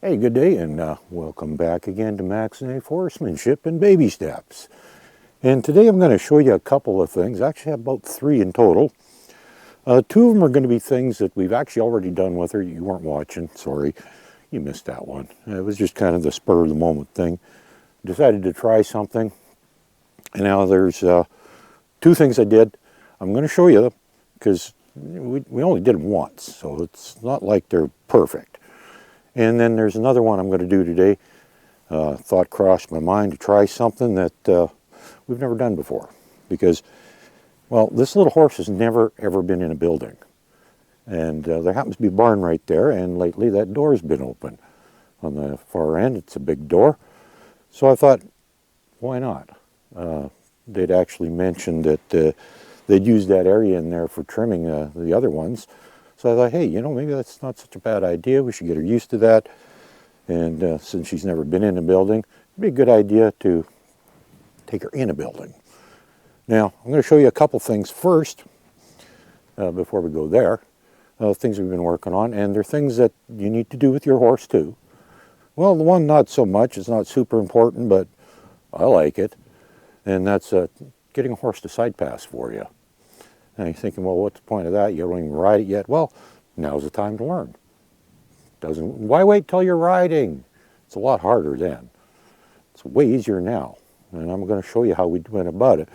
Hey, good day, and welcome back again to Max and A Horsemanship and Baby Steps. And today I'm going to show you a couple of things. I actually have about 3 in total. Two of them are going to be things that we've actually already done with her. You weren't watching, sorry. You missed that one. It was just kind of the spur of the moment thing. Decided to try something. And now there's 2 things I did. I'm going to show you them because we only did them once, so it's not like they're perfect. And then there's another one I'm going to do today. Thought crossed my mind to try something that we've never done before. Because, well, this little horse has never, ever been in a building. And there happens to be a barn right there, and lately that door's been open. On the far end, it's a big door. So I thought, why not? They'd actually mentioned that they'd use that area in there for trimming the other ones. So I thought, hey, you know, maybe that's not such a bad idea. We should get her used to that. And since she's never been in a building, it'd be a good idea to take her in a building. Now, I'm going to show you a couple things first before we go there. Things we've been working on, and they're things that you need to do with your horse too. Well, the one not so much. It's not super important, but I like it. And that's getting a horse to side pass for you. And you're thinking, well, what's the point of that? You don't even ride it yet. Well, now's the time to learn. Why wait till you're riding? It's a lot harder then. It's way easier now. And I'm going to show you how we went about it.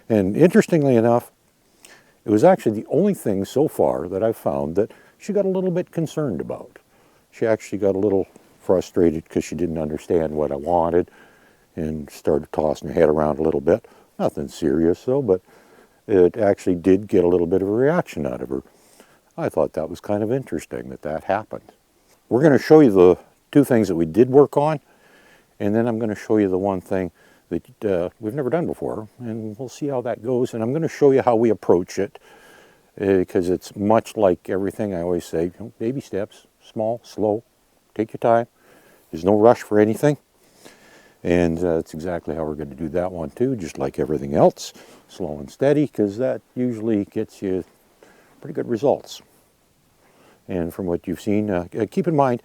And interestingly enough, it was actually the only thing so far that I've found that she got a little bit concerned about. She actually got a little frustrated because she didn't understand what I wanted and started tossing her head around a little bit. Nothing serious though, but it actually did get a little bit of a reaction out of her. I thought that was kind of interesting that happened. We're going to show you the 2 things that we did work on, and then I'm going to show you the one thing that we've never done before, and we'll see how that goes. And I'm going to show you how we approach it, because it's much like everything I always say, baby steps, small, slow, take your time. There's no rush for anything. And that's exactly how we're going to do that one too, just like everything else, slow and steady, because that usually gets you pretty good results. And from what you've seen, keep in mind,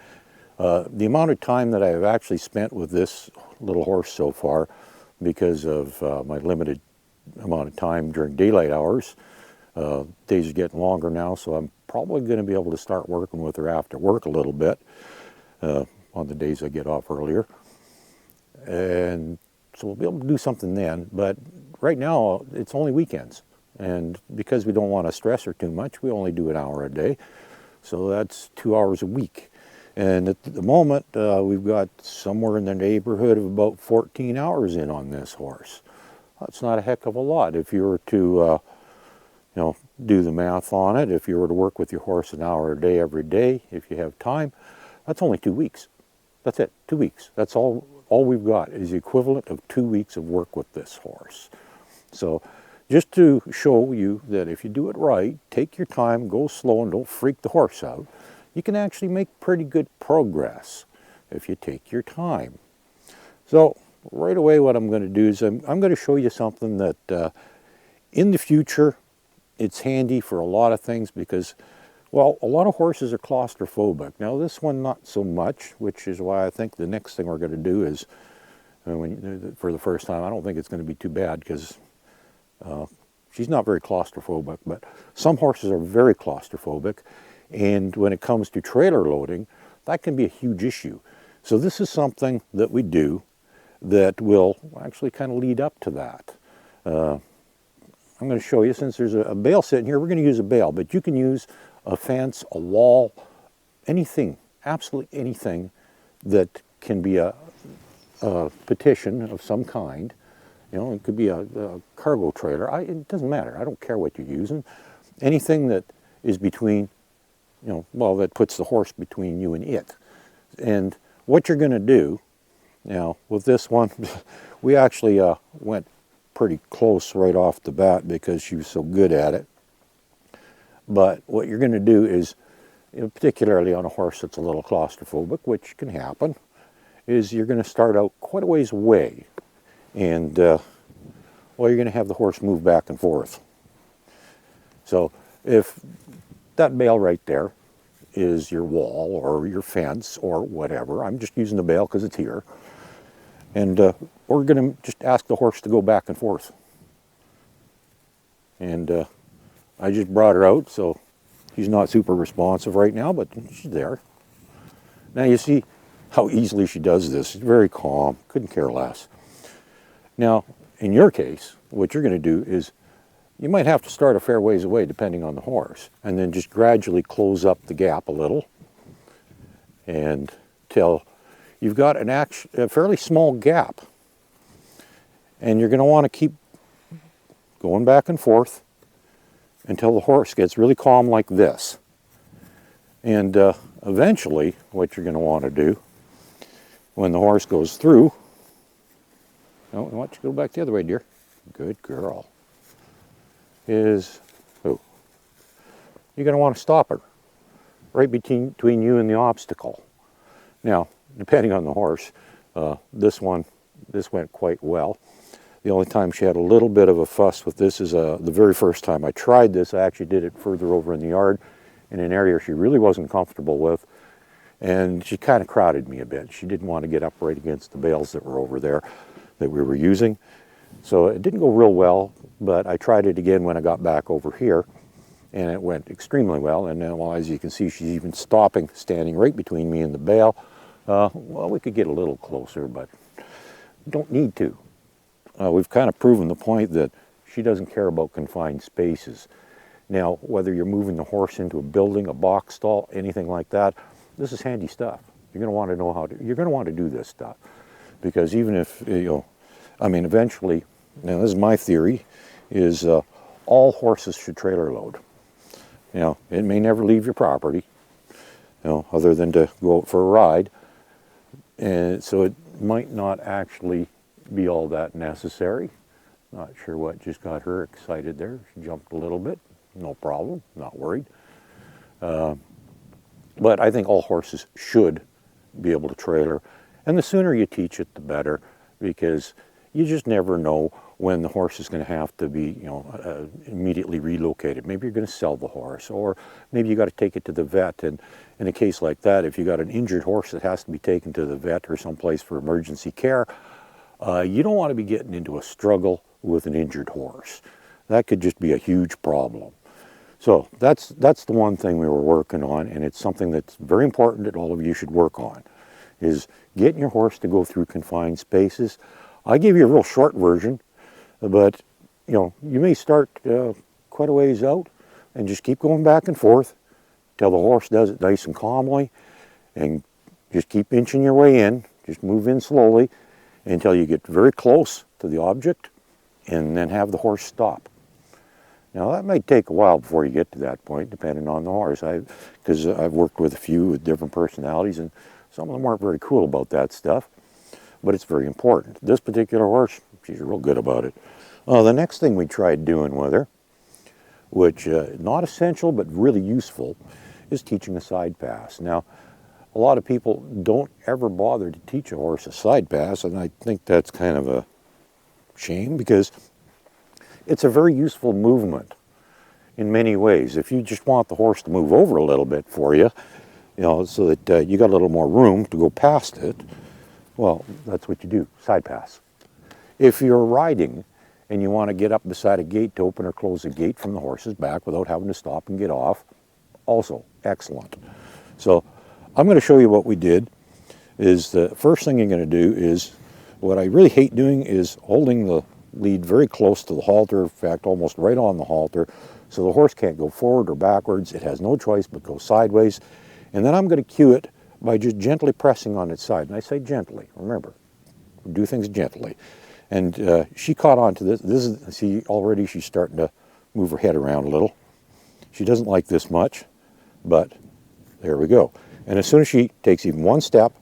the amount of time that I've actually spent with this little horse so far, because of my limited amount of time during daylight hours, days are getting longer now, so I'm probably going to be able to start working with her after work a little bit on the days I get off earlier. And so we'll be able to do something then, but right now it's only weekends. And because we don't want to stress her too much, we only do an hour a day. So that's 2 hours a week. And at the moment, we've got somewhere in the neighborhood of about 14 hours in on this horse. That's not a heck of a lot. If you were to, do the math on it, if you were to work with your horse an hour a day every day, if you have time, that's only 2 weeks. That's it, 2 weeks. That's all we've got is the equivalent of 2 weeks of work with this horse. So just to show you that if you do it right, take your time, go slow, and don't freak the horse out, you can actually make pretty good progress if you take your time. So right away what I'm going to do is I'm going to show you something that in the future it's handy for a lot of things because, well, a lot of horses are claustrophobic. Now this one not so much, which is why I think the next thing we're going to do is, for the first time, I don't think it's going to be too bad because she's not very claustrophobic, but some horses are very claustrophobic, and when it comes to trailer loading, that can be a huge issue. So this is something that we do that will actually kind of lead up to that. I'm going to show you, since there's a bale sitting here, we're going to use a bale, but you can use a fence, a wall, anything, absolutely anything that can be a petition of some kind. You know, it could be a cargo trailer. It doesn't matter. I don't care what you're using. Anything that is between, that puts the horse between you and it. And what you're going to do, now, with this one, we actually went pretty close right off the bat because she was so good at it. But what you're going to do is, particularly on a horse that's a little claustrophobic, which can happen, is you're going to start out quite a ways away. And, you're going to have the horse move back and forth. So if that bale right there is your wall or your fence or whatever. I'm just using the bale because it's here. And we're going to just ask the horse to go back and forth. And I just brought her out, so she's not super responsive right now, but she's there. Now you see how easily she does this. She's very calm, couldn't care less. Now, in your case, what you're going to do is you might have to start a fair ways away depending on the horse, and then just gradually close up the gap a little until you've got a fairly small gap. And you're going to want to keep going back and forth until the horse gets really calm like this. And eventually, what you're going to want to do when the horse goes through, no, why don't you go back the other way, dear? Good girl. Is, oh, you're going to want to stop her right between you and the obstacle. Now, depending on the horse, this went quite well. The only time she had a little bit of a fuss with this is the very first time I tried this. I actually did it further over in the yard in an area she really wasn't comfortable with, and she kind of crowded me a bit. She didn't want to get up right against the bales that were over there that we were using. So it didn't go real well, but I tried it again when I got back over here, and it went extremely well. And now, as you can see, she's even stopping, standing right between me and the bale. Well, we could get a little closer, but we don't need to. We've kind of proven the point that she doesn't care about confined spaces. Now, whether you're moving the horse into a building, a box stall, anything like that, this is handy stuff. You're going to want to know how to, you're going to want to do this stuff. Because even if, eventually, now this is my theory, is all horses should trailer load. It may never leave your property, other than to go out for a ride. And so it might not actually be all that necessary. Not sure what just got her excited there. She jumped a little bit. No problem, not worried. But I think all horses should be able to trailer. And the sooner you teach it, the better, because you just never know when the horse is going to have to be, immediately relocated. Maybe you're going to sell the horse, or maybe you got to take it to the vet. And in a case like that, if you got an injured horse that has to be taken to the vet or someplace for emergency care, you don't want to be getting into a struggle with an injured horse. That could just be a huge problem. So that's the one thing we were working on, and it's something that's very important that all of you should work on, is getting your horse to go through confined spaces. I gave you a real short version, but you may start quite a ways out and just keep going back and forth till the horse does it nice and calmly, and just keep inching your way in. Just move in slowly until you get very close to the object, and then have the horse stop. Now that might take a while before you get to that point, depending on the horse. Because I've worked with a few with different personalities, and some of them aren't very cool about that stuff, but it's very important. This particular horse, she's real good about it. The next thing we tried doing with her, which not essential but really useful, is teaching a side pass. Now, a lot of people don't ever bother to teach a horse a side pass, and I think that's kind of a shame, because it's a very useful movement in many ways. If you just want the horse to move over a little bit for you, so that you got a little more room to go past it, well, that's what you do, side pass. If you're riding and you want to get up beside a gate to open or close a gate from the horse's back without having to stop and get off, also excellent. So I'm going to show you what we did. Is the first thing you're going to do is, what I really hate doing is holding the lead very close to the halter, in fact almost right on the halter, so the horse can't go forward or backwards. It has no choice but go sideways. And then I'm going to cue it by just gently pressing on its side. And I say gently, remember, do things gently. And she caught on to this. See, already she's starting to move her head around a little. She doesn't like this much, but there we go. And as soon as she takes even one step,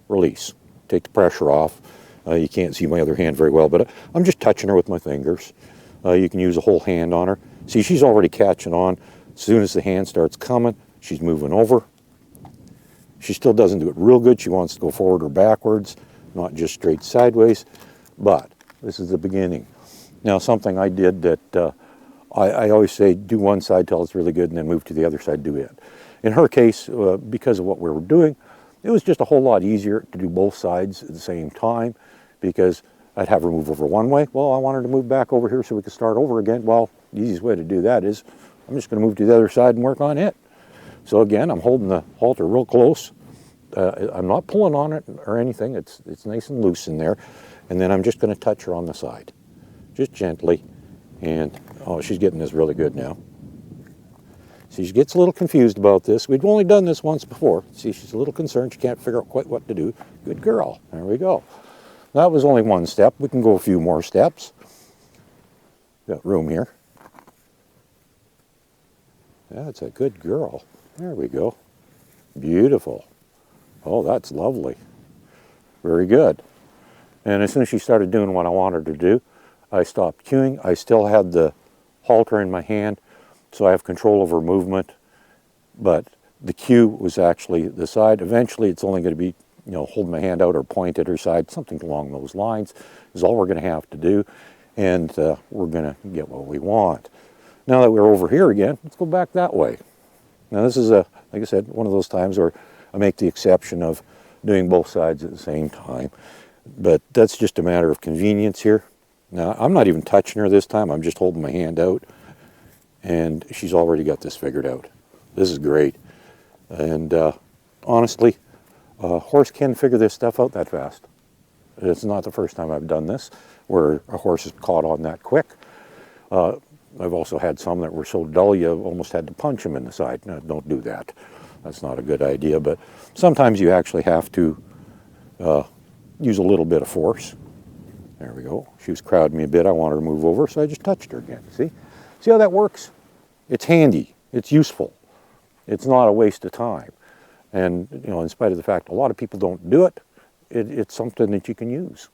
release. Take the pressure off. You can't see my other hand very well, but I'm just touching her with my fingers. You can use a whole hand on her. See, she's already catching on. As soon as the hand starts coming, she's moving over. She still doesn't do it real good. She wants to go forward or backwards, not just straight sideways. But this is the beginning. Now, something I did that I always say, do one side till it's really good, and then move to the other side, do it. In her case, because of what we were doing, it was just a whole lot easier to do both sides at the same time, because I'd have her move over one way. Well, I want her to move back over here so we could start over again. Well, the easiest way to do that is I'm just going to move to the other side and work on it. So again, I'm holding the halter real close. I'm not pulling on it or anything. It's nice and loose in there. And then I'm just going to touch her on the side, just gently. And, oh, she's getting this really good now. See, she gets a little confused about this. We've only done this once before. See, she's a little concerned. She can't figure out quite what to do. Good girl. There we go. That was only one step. We can go a few more steps. Got room here. That's a good girl. There we go. Beautiful. Oh, that's lovely. Very good. And as soon as she started doing what I wanted her to do, I stopped cueing. I still had the halter in my hand, so I have control over movement, but the cue was actually the side. Eventually, it's only going to be, holding my hand out or point at her side, something along those lines is all we're going to have to do, and we're going to get what we want. Now that we're over here again, let's go back that way. Now this is, like I said, one of those times where I make the exception of doing both sides at the same time, but that's just a matter of convenience here. Now, I'm not even touching her this time. I'm just holding my hand out, and she's already got this figured out. This is great. And honestly, a horse can figure this stuff out that fast. It's not the first time I've done this, where a horse is caught on that quick. I've also had some that were so dull you almost had to punch them in the side. No, don't do that. That's not a good idea. But sometimes you actually have to use a little bit of force. There we go. She was crowding me a bit. I wanted her to move over, so I just touched her again. See? See how that works? It's handy. It's useful. It's not a waste of time. And, in spite of the fact a lot of people don't do it, it's something that you can use.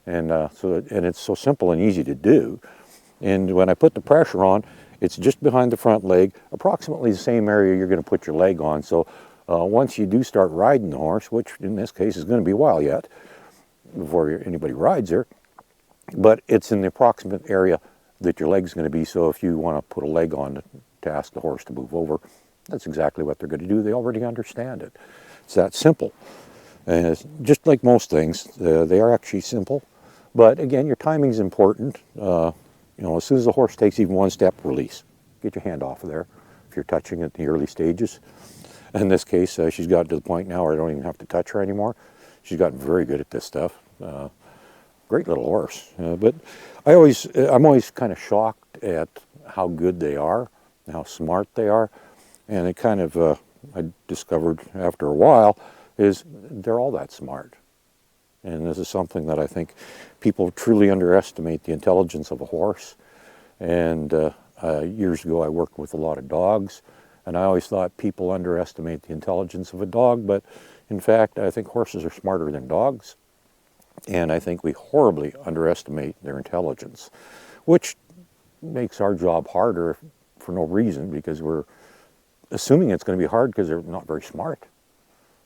And and it's so simple and easy to do. And when I put the pressure on, it's just behind the front leg, approximately the same area you're going to put your leg on. So once you do start riding the horse, which in this case is going to be a while yet, before anybody rides her, but it's in the approximate area that your leg's going to be. So if you want to put a leg on to ask the horse to move over, that's exactly what they're going to do. They already understand it. It's that simple. And just like most things, they are actually simple. But again, your timing's important. As soon as the horse takes even one step, release. Get your hand off of there if you're touching it in the early stages. In this case, she's gotten to the point now where I don't even have to touch her anymore. She's gotten very good at this stuff. Great little horse. But I'm always kind of shocked at how good they are, how smart they are. And it kind of, I discovered after a while, is they're all that smart. And this is something that I think people truly underestimate, the intelligence of a horse. And years ago I worked with a lot of dogs, and I always thought people underestimate the intelligence of a dog, but in fact I think horses are smarter than dogs, and I think we horribly underestimate their intelligence, which makes our job harder for no reason, because we're assuming it's going to be hard because they're not very smart.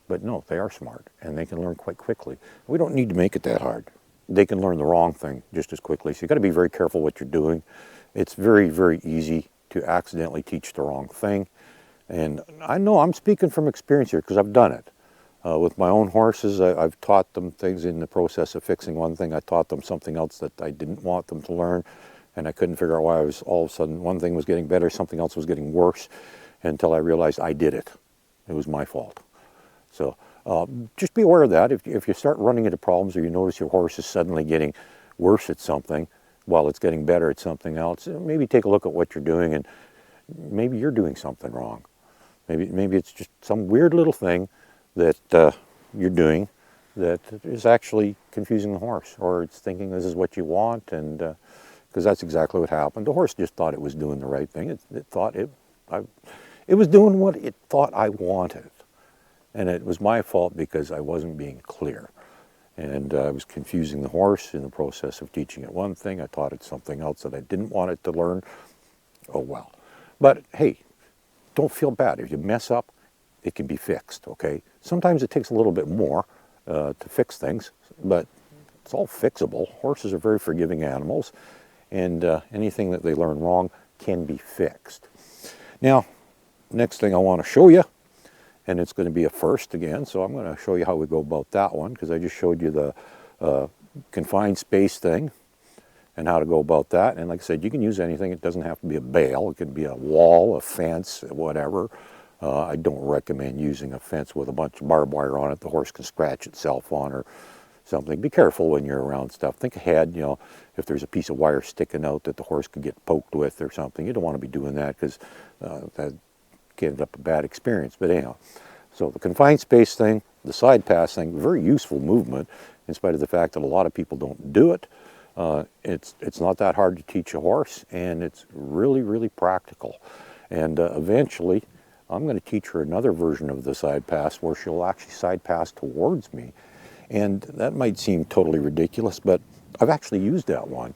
But no, they are smart, and they can learn quite quickly. We don't need to make it that hard. They can learn the wrong thing just as quickly. So you've got to be very careful what you're doing. It's very, very easy to accidentally teach the wrong thing. And I know I'm speaking from experience here because I've done it. With my own horses, I've taught them things in the process of fixing one thing. I taught them something else that I didn't want them to learn, and I couldn't figure out why I was all of a sudden one thing was getting better, something else was getting worse, until I realized I did it. It was my fault. So just be aware of that. If you start running into problems, or you notice your horse is suddenly getting worse at something while it's getting better at something else, maybe take a look at what you're doing, and maybe you're doing something wrong. Maybe it's just some weird little thing that you're doing that is actually confusing the horse, or it's thinking this is what you want, and because that's exactly what happened. The horse just thought it was doing the right thing. It thought it was doing what it thought I wanted. And it was my fault because I wasn't being clear. And I was confusing the horse in the process of teaching it one thing. I taught it something else that I didn't want it to learn. Oh well. But hey, don't feel bad. If you mess up, it can be fixed, okay? Sometimes it takes a little bit more to fix things, but it's all fixable. Horses are very forgiving animals, and anything that they learn wrong can be fixed. Now, next thing I want to show you and it's going to be a first again, so I'm going to show you how we go about that one, because I just showed you the confined space thing and how to go about that. And like I said, you can use anything. It doesn't have to be a bale. It could be a wall, a fence, whatever. I don't recommend using a fence with a bunch of barbed wire on it the horse can scratch itself on or something. Be careful when you're around stuff. Think ahead, you know, if there's a piece of wire sticking out that the horse could get poked with or something. You don't want to be doing that, because that can end up a bad experience. But anyhow, so the confined space thing, the side pass thing, very useful movement, in spite of the fact that a lot of people don't do it. It's not that hard to teach a horse, and it's really, really practical. And eventually, I'm going to teach her another version of the side pass where she'll actually side pass towards me. And that might seem totally ridiculous, but I've actually used that one.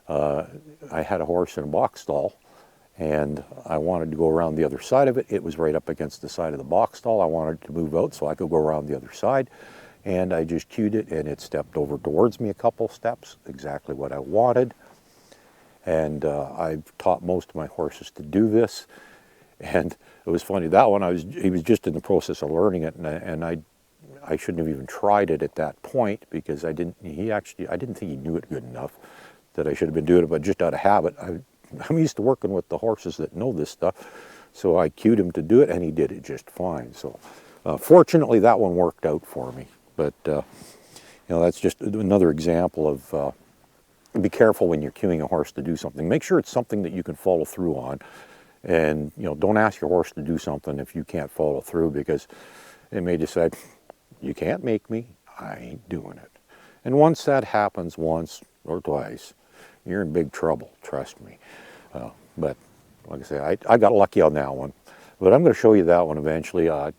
I had a horse in a box stall, and I wanted to go around the other side of it. It was right up against the side of the box stall. I wanted to move out so I could go around the other side. And I just cued it, and it stepped over towards me a couple steps, exactly what I wanted. And I've taught most of my horses to do this. And it was funny, that one, he was just in the process of learning it, and I shouldn't have even tried it at that point, because I didn't think he knew it good enough that I should have been doing it, but just out of habit. I'm used to working with the horses that know this stuff, so I cued him to do it, and he did it just fine. So fortunately, that one worked out for me. But you know, that's just another example of be careful when you're cueing a horse to do something. Make sure it's something that you can follow through on. And, you know, don't ask your horse to do something if you can't follow through, because it may decide, you can't make me, I ain't doing it. And once that happens once or twice, you're in big trouble, trust me. But like I say, I got lucky on that one. But I'm going to show you that one eventually. I'm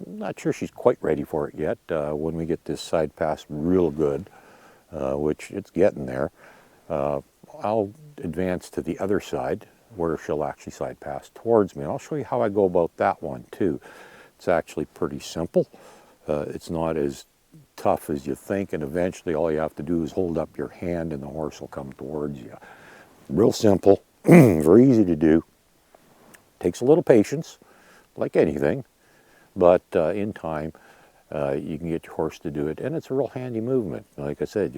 not sure she's quite ready for it yet. When we get this side pass real good, which it's getting there, I'll advance to the other side where she'll actually side pass towards me. And I'll show you how I go about that one too. It's actually pretty simple. It's not as tough as you think, and eventually all you have to do is hold up your hand and the horse will come towards you. Real simple, very easy to do. Takes a little patience, like anything, but in time you can get your horse to do it, and it's a real handy movement. Like I said,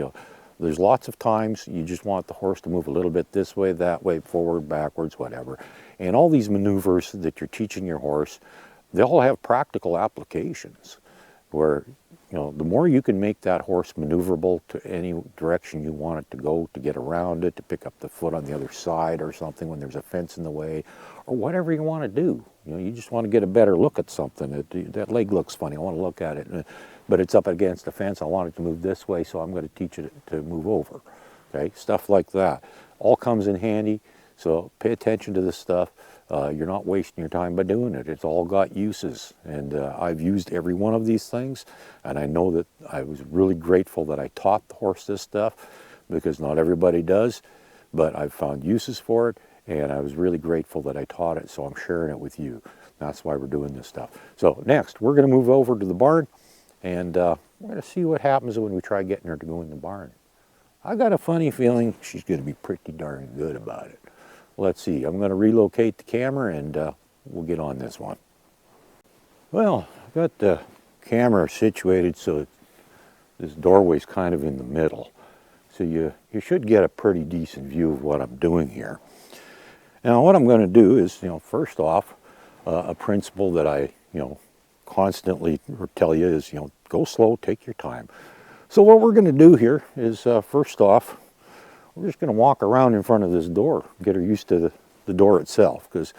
there's lots of times you just want the horse to move a little bit this way, that way, forward, backwards, whatever. And all these maneuvers that you're teaching your horse, they'll all have practical applications where, you know, the more you can make that horse maneuverable to any direction you want it to go, to get around it, to pick up the foot on the other side or something when there's a fence in the way, or whatever you want to do. You know, you just want to get a better look at something. That leg looks funny, I want to look at it. But it's up against the fence, I want it to move this way, so I'm going to teach it to move over. Okay, stuff like that. All comes in handy, so pay attention to this stuff. You're not wasting your time by doing it. It's all got uses, and I've used every one of these things, and I know that I was really grateful that I taught the horse this stuff, because not everybody does, but I've found uses for it, and I was really grateful that I taught it, so I'm sharing it with you. That's why we're doing this stuff. So next, we're going to move over to the barn, and we're going to see what happens when we try getting her to go in the barn. I got a funny feeling she's going to be pretty darn good about it. Let's see, I'm going to relocate the camera, and we'll get on this one. Well, I've got the camera situated so this doorway's kind of in the middle. So you should get a pretty decent view of what I'm doing here. Now what I'm going to do is, first off, a principle that I, constantly tell you is, go slow, take your time. So what we're going to do here is, first off, we're just going to walk around in front of this door, get her used to the door itself, because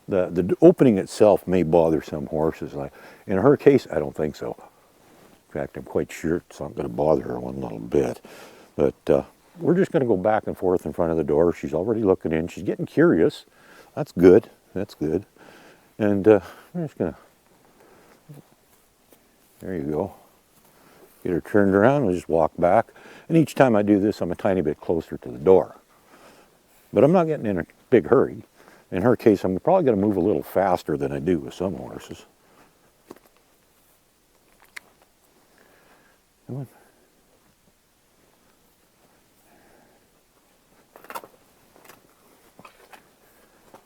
the opening itself may bother some horses. In her case, I don't think so. In fact, I'm quite sure it's not going to bother her one little bit. But we're just going to go back and forth in front of the door. She's already looking in. She's getting curious. That's good. That's good. And we're just going to, there you go. Get her turned around, we'll just walk back. And each time I do this, I'm a tiny bit closer to the door. But I'm not getting in a big hurry. In her case, I'm probably going to move a little faster than I do with some horses. Come on.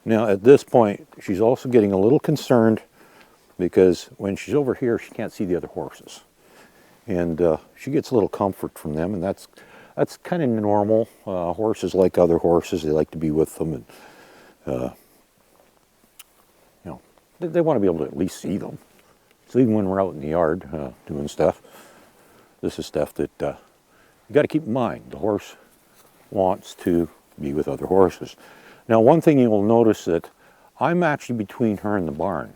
Now, at this point, she's also getting a little concerned because when she's over here, she can't see the other horses. And she gets a little comfort from them, and that's kind of normal. Horses like other horses; they like to be with them, and you know, they want to be able to at least see them. So even when we're out in the yard doing stuff, this is stuff that you got to keep in mind. The horse wants to be with other horses. Now, one thing you'll notice that I'm actually between her and the barn.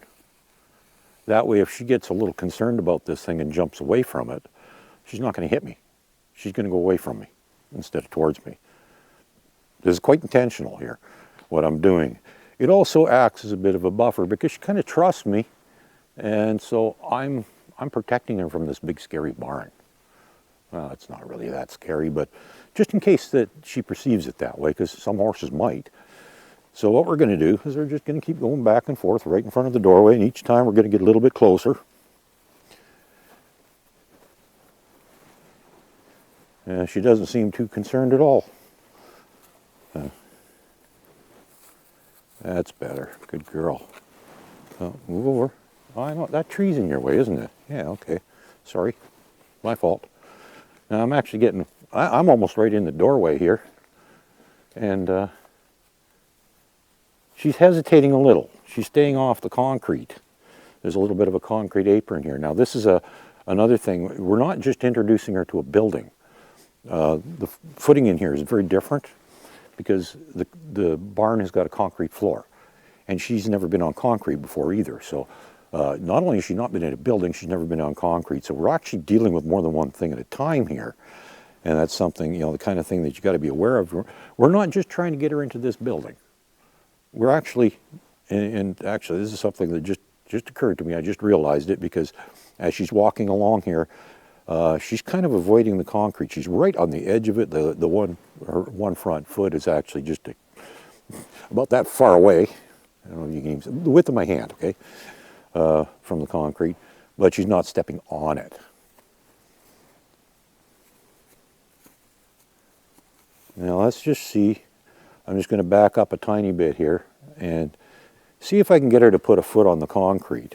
That way, if she gets a little concerned about this thing and jumps away from it, she's not going to hit me. She's going to go away from me instead of towards me. This is quite intentional here, what I'm doing. It also acts as a bit of a buffer because she kind of trusts me, and so I'm protecting her from this big scary barn. Well, it's not really that scary, but just in case that she perceives it that way, because some horses might. So what we're going to do is we're just going to keep going back and forth right in front of the doorway, and each time we're going to get a little bit closer. She doesn't seem too concerned at all. That's better. Good girl. Move over. Oh, I know, that tree's in your way, isn't it? Yeah, okay. Sorry. My fault. Now I'm actually getting, I'm almost right in the doorway here. And she's hesitating a little. She's staying off the concrete. There's a little bit of a concrete apron here. Now this is another thing. We're not just introducing her to a building. The footing in here is very different because the barn has got a concrete floor. And she's never been on concrete before either. So not only has she not been in a building, she's never been on concrete. So we're actually dealing with more than one thing at a time here. And that's something, you know, the kind of thing that you got to be aware of. We're not just trying to get her into this building. We're actually, and actually this is something that just occurred to me. I just realized it because as she's walking along here, she's kind of avoiding the concrete. She's right on the edge of it. Her one front foot is actually just about that far away. I don't know if you can even see the width of my hand, okay, from the concrete, but she's not stepping on it. Now let's just see. I'm just going to back up a tiny bit here and see if I can get her to put a foot on the concrete.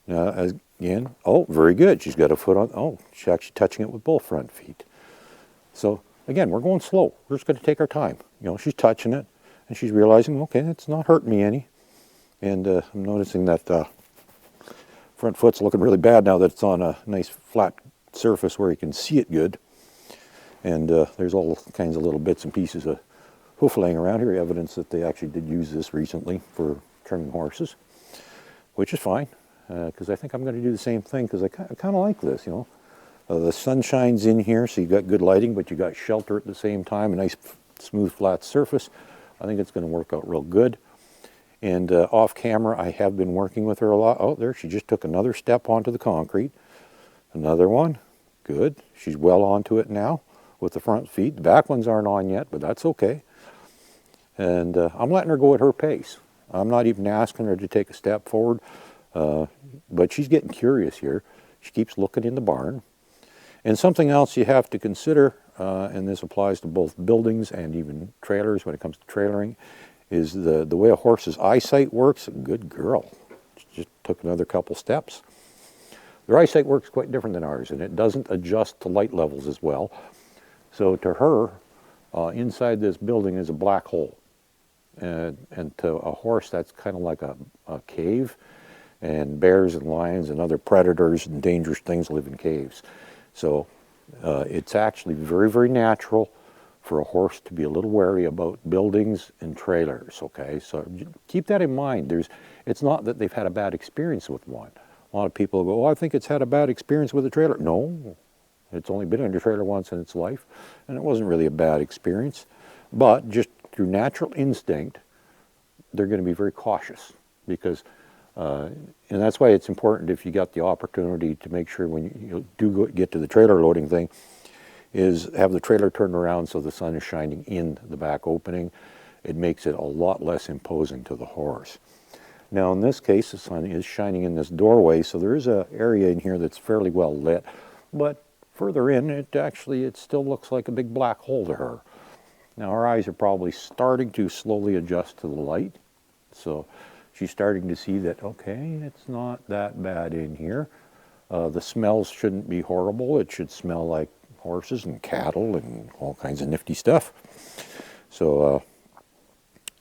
Now again, oh, very good. She's got a foot on, oh, she's actually touching it with both front feet. So again, we're going slow. We're just going to take our time. You know, she's touching it and she's realizing, okay, it's not hurting me any. And I'm noticing that front foot's looking really bad now that it's on a nice flat surface where you can see it good. And there's all kinds of little bits and pieces of hoof laying around here, evidence that they actually did use this recently for trimming horses, which is fine, because I think I'm going to do the same thing, because I kind of like this, you know. The sun shines in here, so you got good lighting, but you got shelter at the same time, a nice smooth flat surface. I think it's going to work out real good. And off camera, I have been working with her a lot. Oh, there, she just took another step onto the concrete. Another one. Good. She's well onto it now with the front feet. The back ones aren't on yet, but that's okay. And I'm letting her go at her pace. I'm not even asking her to take a step forward, but she's getting curious here. She keeps looking in the barn. And something else you have to consider, and this applies to both buildings and even trailers when it comes to trailering, is the way a horse's eyesight works. Good girl. She just took another couple steps. Their eyesight works quite different than ours, and it doesn't adjust to light levels as well. So to her, inside this building is a black hole. And to a horse, that's kind of like a cave. And bears and lions and other predators and dangerous things live in caves. So it's actually very, very natural for a horse to be a little wary about buildings and trailers, okay? So keep that in mind. It's not that they've had a bad experience with one. A lot of people go, oh, I think it's had a bad experience with a trailer. No, it's only been in a trailer once in its life, and it wasn't really a bad experience. But just through natural instinct, they're going to be very cautious because, and that's why it's important if you got the opportunity to make sure when you do get to the trailer loading thing, is have the trailer turned around so the sun is shining in the back opening. It makes it a lot less imposing to the horse. Now in this case, the sun is shining in this doorway, so there is an area in here that's fairly well lit, but further in, it still looks like a big black hole to her. Now her eyes are probably starting to slowly adjust to the light, so she's starting to see that, okay, it's not that bad in here. The smells shouldn't be horrible. It should smell like horses and cattle and all kinds of nifty stuff. So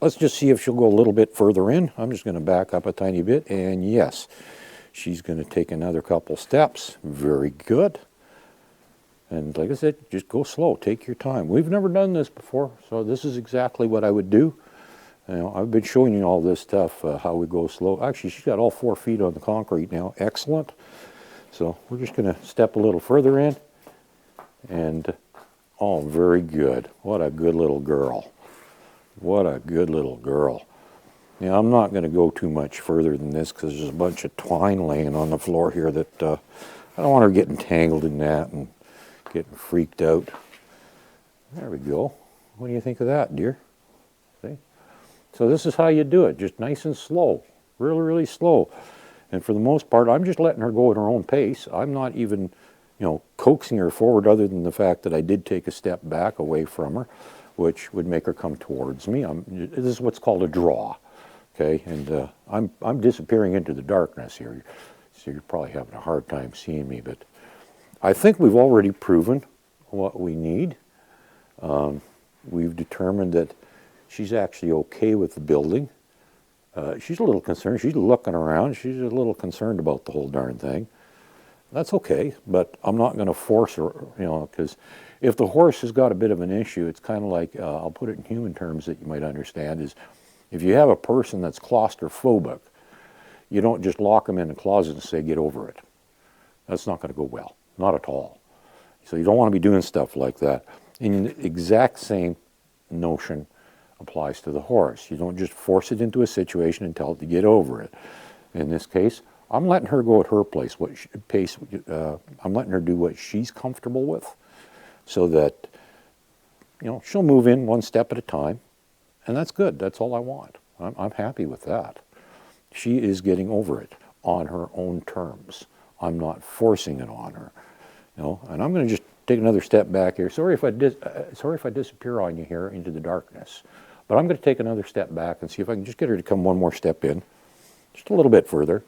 let's just see if she'll go a little bit further in. I'm just going to back up a tiny bit, and yes, she's going to take another couple steps. Very good. And like I said, just go slow. Take your time. We've never done this before, so this is exactly what I would do. You know, I've been showing you all this stuff, how we go slow. Actually, she's got all 4 feet on the concrete now. Excellent. So we're just going to step a little further in. And, oh, very good. What a good little girl. What a good little girl. Now, I'm not going to go too much further than this because there's a bunch of twine laying on the floor here that I don't want her getting tangled in that and getting freaked out. There we go. What do you think of that, dear? See? So this is how you do it, just nice and slow, really, really slow. And for the most part, I'm just letting her go at her own pace. I'm not even, coaxing her forward, other than the fact that I did take a step back away from her, which would make her come towards me. This is what's called a draw, okay? And I'm disappearing into the darkness here, so you're probably having a hard time seeing me, but I think we've already proven what we need. We've determined that she's actually okay with the building. She's a little concerned. She's looking around. She's a little concerned about the whole darn thing. That's okay, but I'm not going to force her, because if the horse has got a bit of an issue, it's kind of like, I'll put it in human terms that you might understand, is if you have a person that's claustrophobic, you don't just lock them in a closet and say, get over it. That's not going to go well. Not at all. So you don't want to be doing stuff like that. And the exact same notion applies to the horse. You don't just force it into a situation and tell it to get over it. In this case, I'm letting her go at her pace. I'm letting her do what she's comfortable with, so that she'll move in one step at a time, and that's good. That's all I want. I'm happy with that. She is getting over it on her own terms. I'm not forcing it on her. And I'm going to just take another step back here. Sorry if I disappear on you here into the darkness, but I'm going to take another step back and see if I can just get her to come one more step in, just a little bit further.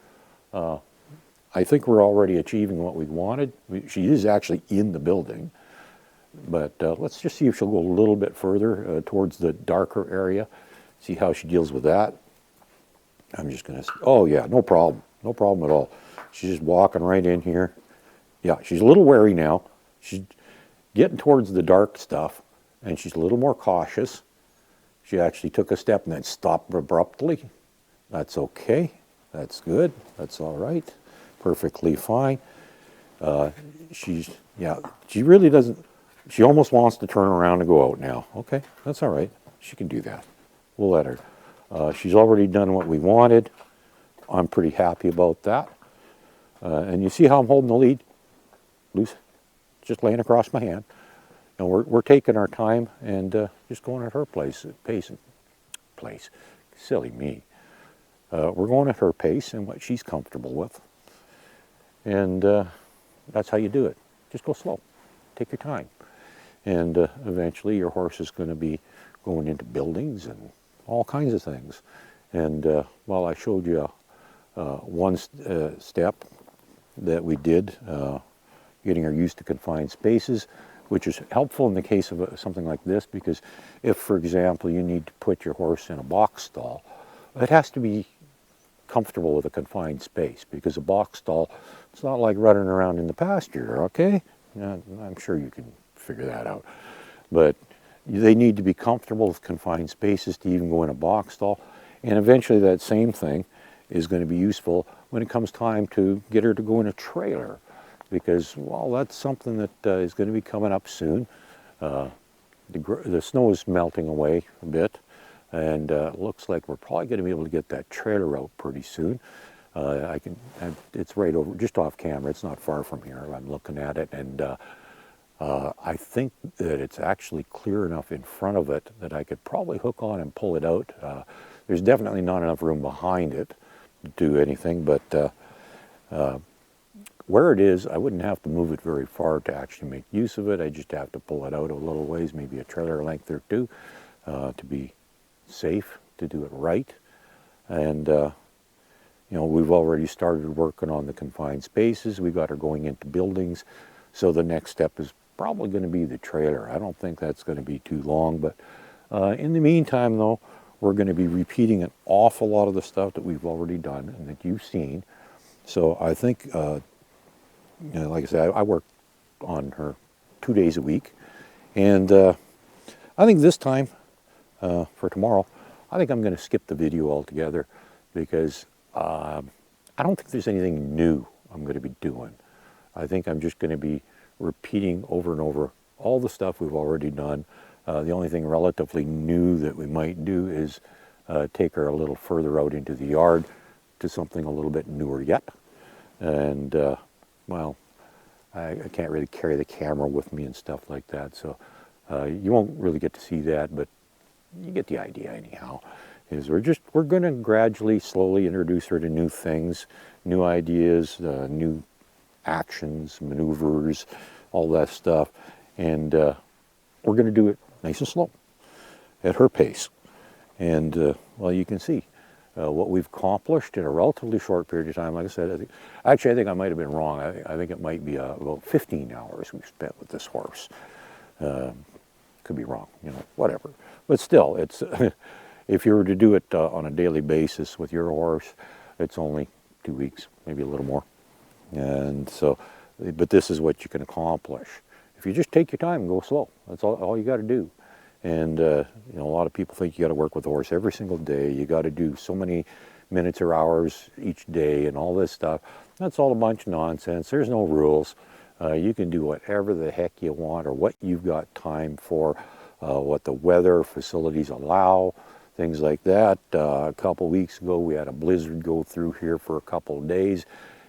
I think we're already achieving what we wanted. She is actually in the building, but let's just see if she'll go a little bit further towards the darker area, see how she deals with that. I'm just going to, oh yeah, no problem at all. She's just walking right in here. Yeah, she's a little wary now. She's getting towards the dark stuff, and she's a little more cautious. She actually took a step and then stopped abruptly. That's okay. That's good. That's all right. Perfectly fine. She really doesn't, she almost wants to turn around and go out now. Okay, that's all right. She can do that. We'll let her. She's already done what we wanted. I'm pretty happy about that. And you see how I'm holding the lead? Loose, just laying across my hand. And we're taking our time and just going at her pace. Silly me. We're going at her pace and what she's comfortable with. And that's how you do it. Just go slow. Take your time. And eventually your horse is going to be going into buildings and all kinds of things. And while I showed you one step that we did, getting her used to confined spaces, which is helpful in the case of something like this, because if, for example, you need to put your horse in a box stall, it has to be comfortable with a confined space, because a box stall, it's not like running around in the pasture, okay? I'm sure you can figure that out. But they need to be comfortable with confined spaces to even go in a box stall. And eventually that same thing is going to be useful when it comes time to get her to go in a trailer, because, well, that's something that is going to be coming up soon. The snow is melting away a bit, and it looks like we're probably going to be able to get that trailer out pretty soon. It's right over, just off camera. It's not far from here. I'm looking at it, and I think that it's actually clear enough in front of it that I could probably hook on and pull it out. There's definitely not enough room behind it to do anything, but where it is, I wouldn't have to move it very far to actually make use of it. I just have to pull it out a little ways, maybe a trailer length or two, to be safe, to do it right. And you know, we've already started working on the confined spaces. We got her going into buildings. So the next step is probably going to be the trailer. I don't think that's going to be too long, but in the meantime, though, we're going to be repeating an awful lot of the stuff that we've already done and that you've seen. So I think, you know, like I said, I work on her 2 days a week, and I think this time, for tomorrow, I think I'm going to skip the video altogether because I don't think there's anything new I'm going to be doing. I think I'm just going to be repeating over and over all the stuff we've already done. The only thing relatively new that we might do is take her a little further out into the yard to something a little bit newer yet. And, well, I can't really carry the camera with me and stuff like that, so you won't really get to see that, but you get the idea anyhow. Is we're going to gradually, slowly introduce her to new things, new ideas, new actions, maneuvers, all that stuff, and we're going to do it nice and slow, at her pace. And well, you can see what we've accomplished in a relatively short period of time. Like I said, I think I might have been wrong. I think it might be about 15 hours we've spent with this horse. Could be wrong, you know, whatever. But still, it's if you were to do it on a daily basis with your horse, it's only 2 weeks, maybe a little more. And so, but this is what you can accomplish. If you just take your time and go slow, that's all you got to do. And you know, a lot of people think you got to work with the horse every single day. You got to do so many minutes or hours each day and all this stuff. That's all a bunch of nonsense. There's no rules. You can do whatever the heck you want or what you've got time for, what the weather facilities allow, things like that. A couple weeks ago, we had a blizzard go through here for a couple of days.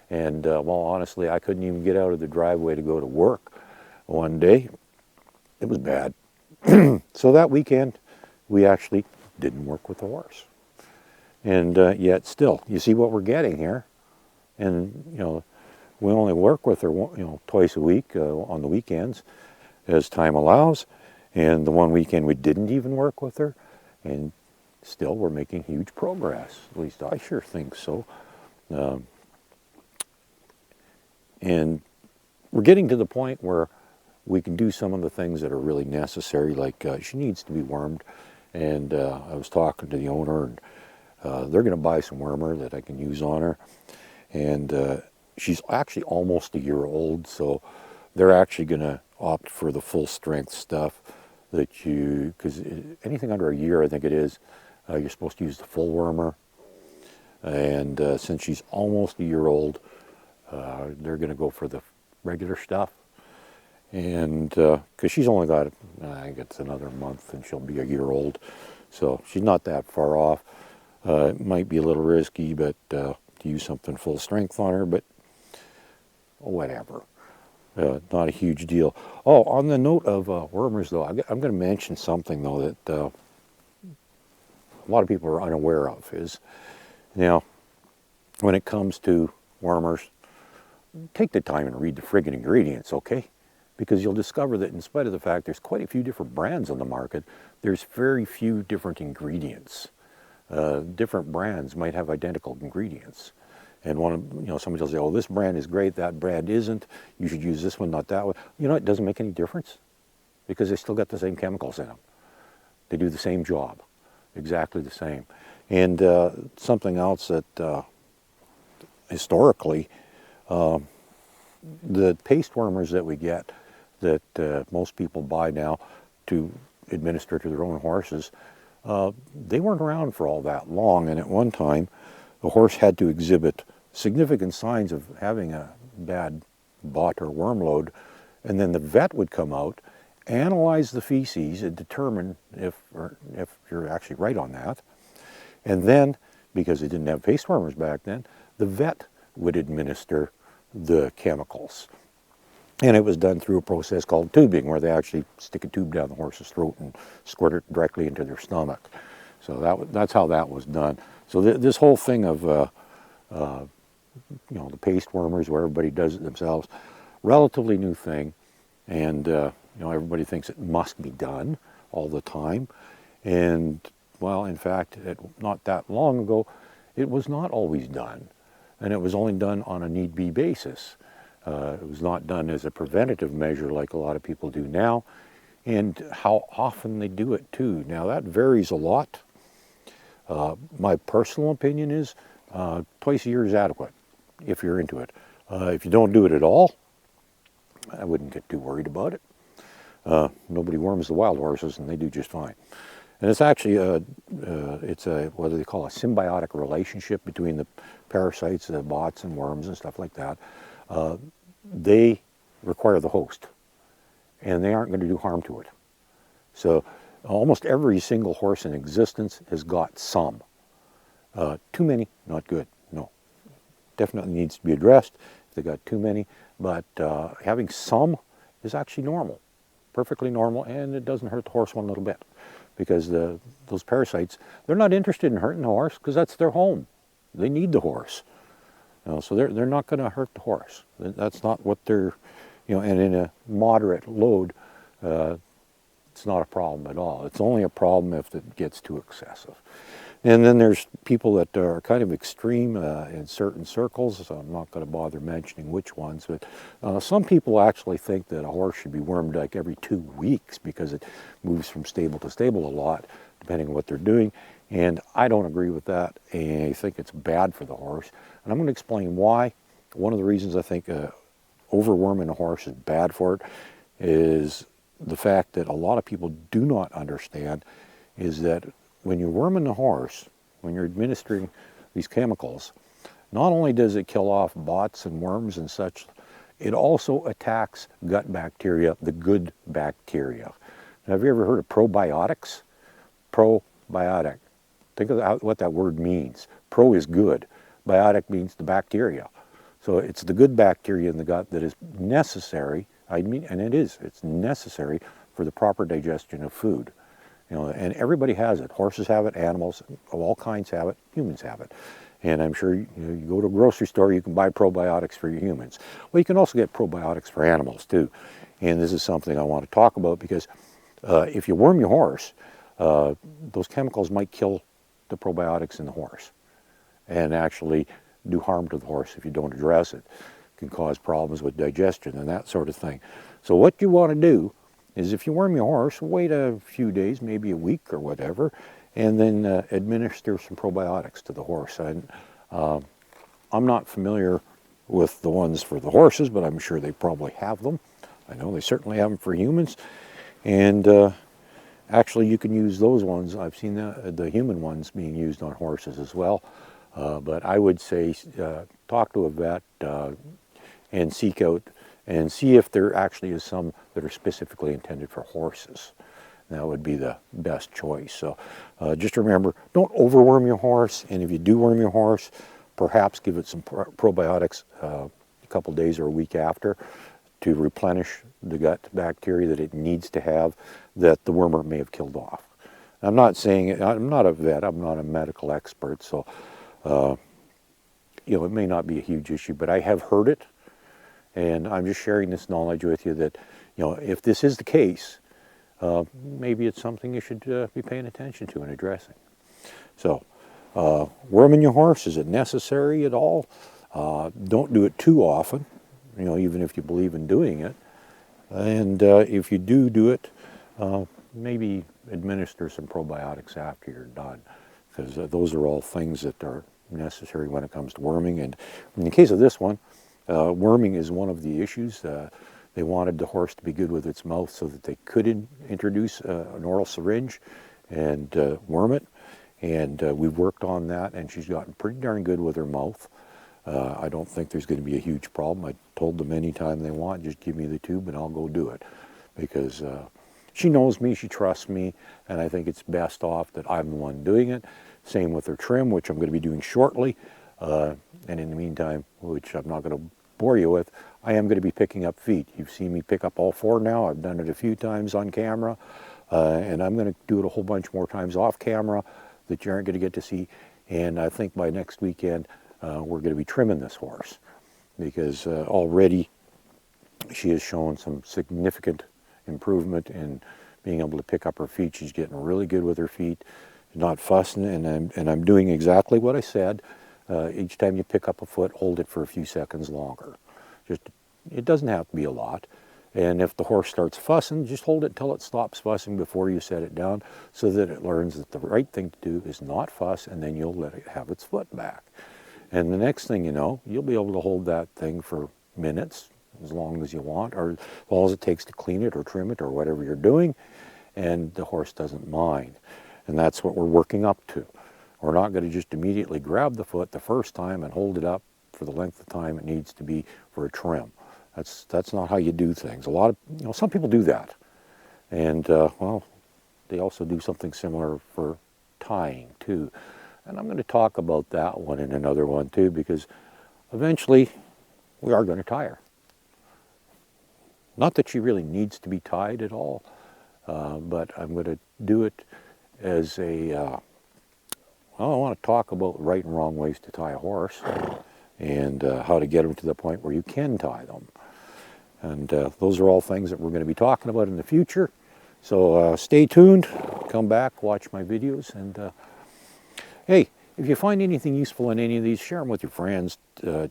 And well, honestly, I couldn't even get out of the driveway to go to work one day. It was bad. So that weekend, we actually didn't work with the horse. And yet still, you see what we're getting here. And, you know, we only work with her, you know, twice a week on the weekends as time allows. And the one weekend we didn't even work with her. And still, we're making huge progress. At least I sure think so. And we're getting to the point where we can do some of the things that are really necessary, like she needs to be wormed. And I was talking to the owner, and they're going to buy some wormer that I can use on her. And she's actually almost a year old, so they're actually going to opt for the full strength stuff that because anything under a year, I think it is, you're supposed to use the full wormer. And since she's almost a year old, they're going to go for the regular stuff. And because she's only got, I think it's another month and she'll be a year old. So she's not that far off. It might be a little risky, but to use something full strength on her, but whatever. Not a huge deal. Oh, on the note of wormers, though, I'm going to mention something, though, that a lot of people are unaware of is, now, when it comes to wormers, take the time and read the friggin' ingredients, okay? Because you'll discover that in spite of the fact there's quite a few different brands on the market, there's very few different ingredients. Different brands might have identical ingredients. And somebody will say, oh, this brand is great, that brand isn't. You should use this one, not that one. You know, it doesn't make any difference because they still got the same chemicals in them. They do the same job, exactly the same. And something else that historically, the paste wormers that we get that most people buy now to administer to their own horses, they weren't around for all that long. And at one time, the horse had to exhibit significant signs of having a bad bot or worm load, and then the vet would come out, analyze the feces, and determine if you're actually right on that. And then, because they didn't have paste wormers back then, the vet would administer the chemicals. And it was done through a process called tubing, where they actually stick a tube down the horse's throat and squirt it directly into their stomach. So that's how that was done. So this whole thing of the paste wormers, where everybody does it themselves, relatively new thing, and everybody thinks it must be done all the time. And well, in fact, not that long ago, it was not always done, and it was only done on a need-be basis. It was not done as a preventative measure like a lot of people do now, and how often they do it too. Now that varies a lot. My personal opinion is twice a year is adequate if you're into it. If you don't do it at all, I wouldn't get too worried about it. Nobody worms the wild horses, and they do just fine. And it's actually it's a what do they call a symbiotic relationship between the parasites, the bots and worms and stuff like that. They require the host, and they aren't going to do harm to it. So almost every single horse in existence has got some. Too many, not good. No, definitely needs to be addressed if they got too many. But having some is actually normal, perfectly normal, and it doesn't hurt the horse one little bit, because those parasites, they're not interested in hurting the horse because that's their home. They need the horse. So they're not going to hurt the horse. That's not what they're, and in a moderate load, it's not a problem at all. It's only a problem if it gets too excessive. And then there's people that are kind of extreme in certain circles. So I'm not going to bother mentioning which ones, but some people actually think that a horse should be wormed like every 2 weeks because it moves from stable to stable a lot, depending on what they're doing. And I don't agree with that, and I think it's bad for the horse. And I'm going to explain why. One of the reasons I think overworming a horse is bad for it is the fact that a lot of people do not understand is that when you're worming the horse, when you're administering these chemicals, not only does it kill off bots and worms and such, it also attacks gut bacteria, the good bacteria. Now, have you ever heard of probiotics? Probiotic. Think of what that word means. Pro is good. Biotic means the bacteria. So it's the good bacteria in the gut that is necessary, and it's necessary for the proper digestion of food. And everybody has it. Horses have it, animals of all kinds have it, humans have it. And I'm sure you go to a grocery store, you can buy probiotics for your humans. Well, you can also get probiotics for animals too. And this is something I want to talk about because if you worm your horse, those chemicals might kill the probiotics in the horse and actually do harm to the horse if you don't address it. It can cause problems with digestion and that sort of thing. So what you want to do is if you worm your horse, wait a few days, maybe a week or whatever, and then administer some probiotics to the horse. And I'm not familiar with the ones for the horses, but I'm sure they probably have them. I know they certainly have them for humans. And actually you can use those ones. I've seen the human ones being used on horses as well. But I would say talk to a vet and seek out and see if there actually is some that are specifically intended for horses. That would be the best choice. So just remember, don't overworm your horse, and if you do worm your horse, perhaps give it some probiotics a couple days or a week after to replenish the gut bacteria that it needs to have that the wormer may have killed off. I'm not saying, I'm not a vet, I'm not a medical expert, so it may not be a huge issue, but I have heard it. And I'm just sharing this knowledge with you that, if this is the case, maybe it's something you should be paying attention to and addressing. So, worming your horse, is it necessary at all? Don't do it too often, even if you believe in doing it. And if you do it, maybe administer some probiotics after you're done, because those are all things that are necessary when it comes to worming. And in the case of this one, worming is one of the issues. They wanted the horse to be good with its mouth so that they could introduce an oral syringe and worm it. And we've worked on that, and she's gotten pretty darn good with her mouth. I don't think there's going to be a huge problem. I told them anytime they want, just give me the tube and I'll go do it. Because she knows me, she trusts me, and I think it's best off that I'm the one doing it. Same with her trim, which I'm going to be doing shortly. And in the meantime, which I'm not going to bore you with, I am going to be picking up feet. You've seen me pick up all 4 now. I've done it a few times on camera, and I'm going to do it a whole bunch more times off camera that you aren't going to get to see. And I think by next weekend, we're going to be trimming this horse because already she has shown some significant improvement in being able to pick up her feet. She's getting really good with her feet, not fussing, and I'm doing exactly what I said. Each time you pick up a foot, hold it for a few seconds longer. Just, it doesn't have to be a lot. And if the horse starts fussing, just hold it till it stops fussing before you set it down, so that it learns that the right thing to do is not fuss, and then you'll let it have its foot back. And the next thing you know, you'll be able to hold that thing for minutes, as long as you want, or as long as it takes to clean it or trim it or whatever you're doing, and the horse doesn't mind. And that's what we're working up to. We're not going to just immediately grab the foot the first time and hold it up for the length of time it needs to be for a trim. That's not how you do things. A lot of, some people do that. And, well, they also do something similar for tying too. And I'm going to talk about that one in another one too, because eventually we are going to tie her. Not that she really needs to be tied at all, but I'm going to do it as a, well, I want to talk about right and wrong ways to tie a horse, and how to get them to the point where you can tie them. And those are all things that we're going to be talking about in the future. So stay tuned, come back, watch my videos, and hey, if you find anything useful in any of these, share them with your friends,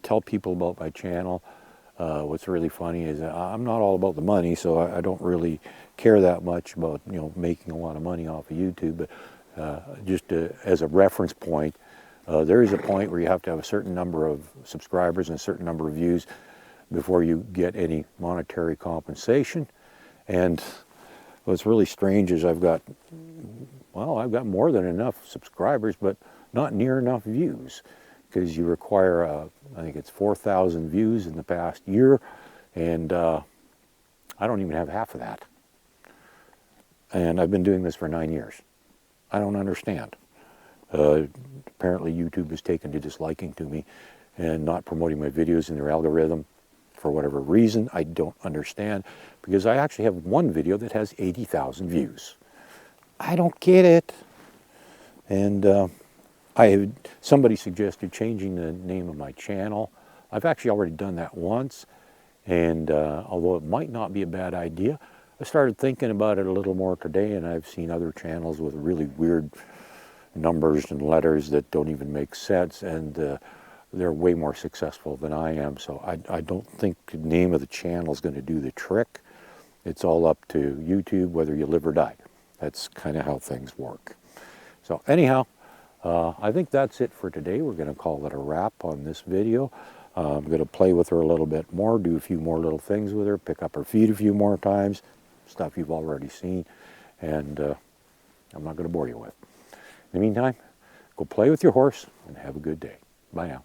tell people about my channel. What's really funny is I'm not all about the money, so I don't really care that much about making a lot of money off of YouTube, but just as a reference point, there is a point where you have to have a certain number of subscribers and a certain number of views before you get any monetary compensation. And what's really strange is I've got more than enough subscribers, but not near enough views, because you require, I think it's 4,000 views in the past year, and I don't even have half of that. And I've been doing this for 9 years. I don't understand. Apparently YouTube has taken to disliking to me and not promoting my videos in their algorithm for whatever reason. I don't understand, because I actually have one video that has 80,000 views. I don't get it. And somebody suggested changing the name of my channel. I've actually already done that once, and although it might not be a bad idea, I started thinking about it a little more today, and I've seen other channels with really weird numbers and letters that don't even make sense, and they're way more successful than I am. So I don't think the name of the channel is going to do the trick. It's all up to YouTube, whether you live or die. That's kind of how things work. So anyhow, I think that's it for today. We're going to call it a wrap on this video. I'm going to play with her a little bit more, do a few more little things with her, pick up her feet a few more times, stuff you've already seen, and I'm not going to bore you with. In the meantime, go play with your horse and have a good day. Bye now.